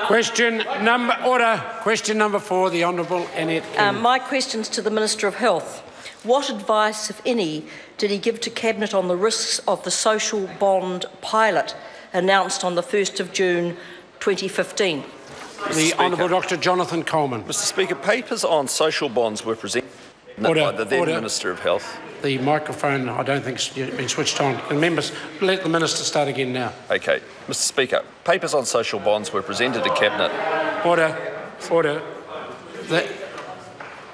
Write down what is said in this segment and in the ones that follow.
Question number 4, the Honourable Annette King. My question's to the Minister of Health. What advice, if any, did he give to Cabinet on the risks of the social bond pilot announced on the 1st of June 2015? The Honourable Dr Jonathan Coleman. Mr Speaker, papers on social bonds were presented by the then Minister of Health. The microphone, I don't think, has been switched on. And members, let the Minister start again now. Okay. Mr Speaker, papers on social bonds were presented to Cabinet. Order.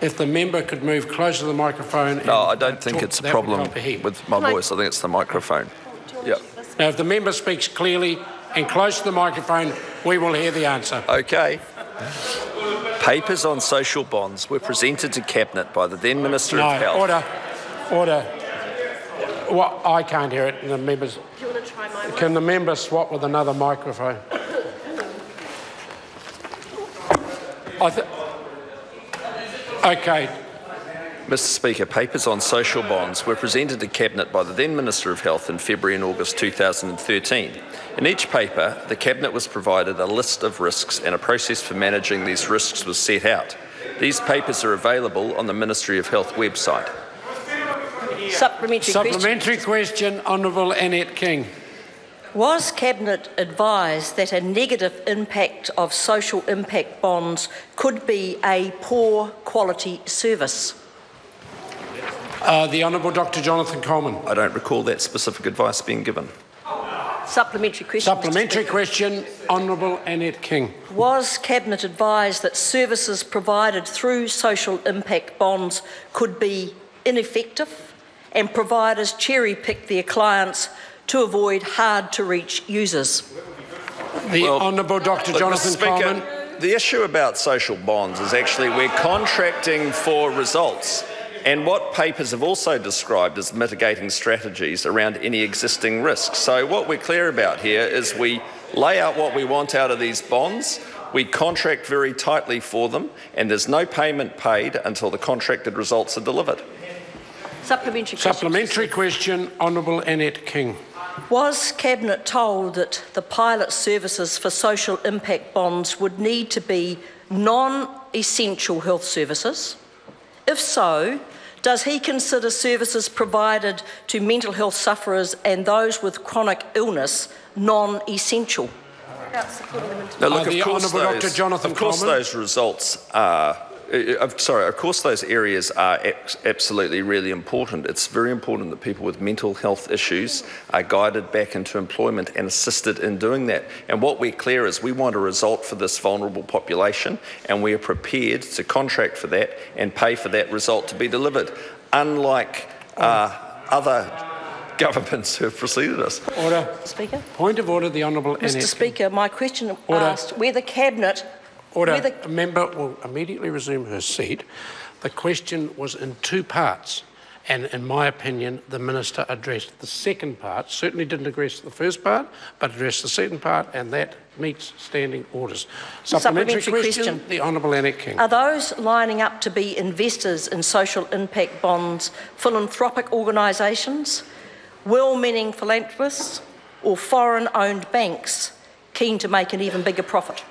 If the member could move closer to the microphone. No, I don't think it's a problem with my voice. I think it's the microphone. Yeah. Now, if the member speaks clearly and close to the microphone, we will hear the answer. Okay. Papers on social bonds were presented to Cabinet by the then Minister of Health. Order. Well, I can't hear it. And the members. Do you want to try my mic? Can the member swap with another microphone? Okay. Mr Speaker, papers on social bonds were presented to Cabinet by the then Minister of Health in February and August 2013. In each paper, the Cabinet was provided a list of risks and a process for managing these risks was set out. These papers are available on the Ministry of Health website. Supplementary question, Honourable Annette King. Was Cabinet advised that a negative impact of social impact bonds could be a poor quality service? The Honourable Dr Jonathan Coleman. I don't recall that specific advice being given. Supplementary question, Honourable Annette King. Was Cabinet advised that services provided through social impact bonds could be ineffective and providers cherry-pick their clients to avoid hard-to-reach users? The Honourable Dr Jonathan Coleman. The issue about social bonds is actually we're contracting for results. And what papers have also described as mitigating strategies around any existing risks. So what we're clear about here is we lay out what we want out of these bonds, we contract very tightly for them, and there's no payment paid until the contracted results are delivered. Supplementary question, Honourable Annette King. Was Cabinet told that the pilot services for social impact bonds would need to be non-essential health services? If so, does he consider services provided to mental health sufferers and those with chronic illness non-essential? Now, look, the Honourable Dr Jonathan Coleman. Those results are... of course those areas are absolutely really important. It's very important that people with mental health issues are guided back into employment and assisted in doing that. And what we're clear is we want a result for this vulnerable population, and we are prepared to contract for that and pay for that result to be delivered, unlike other governments who have preceded us. Order. Speaker. Point of order, the Honourable Annette. Mr Speaker, my question asked whether Cabinet... Order. A member will immediately resume her seat. The question was in two parts, and in my opinion, the Minister addressed the second part, certainly didn't address the first part, but addressed the second part, and that meets standing orders. Supplementary question, the Honourable Annette King. Are those lining up to be investors in social impact bonds philanthropic organisations, well-meaning philanthropists, or foreign-owned banks keen to make an even bigger profit?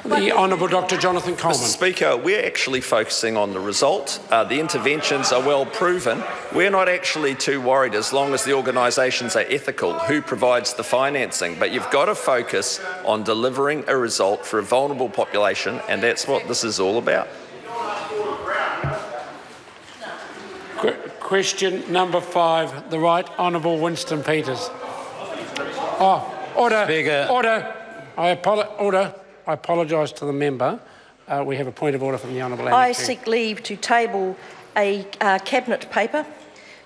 The Honourable Dr Jonathan Coleman. Mr Speaker, we're actually focusing on the result. The interventions are well proven. We're not actually too worried as long as the organisations are ethical who provides the financing. But you've got to focus on delivering a result for a vulnerable population, and that's what this is all about. Question number 5, the Right Honourable Winston Peters. Order. Speaker. Order. I apologise to the member. We have a point of order from the Honourable Annette I King. seek leave to table a Cabinet paper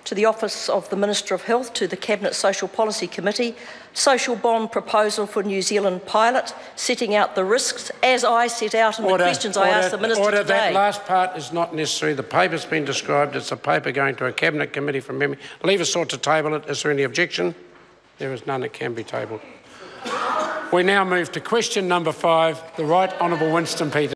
to the Office of the Minister of Health, to the Cabinet Social Policy Committee, social bond proposal for New Zealand pilot, setting out the risks, as I set out in the questions I asked the Minister today. That last part is not necessary. The paper's been described. It's a paper going to a Cabinet committee from memory. Leave us sought to table it. Is there any objection? There is none. It can be tabled. We now move to question number 5, the Right Honourable Winston Peters.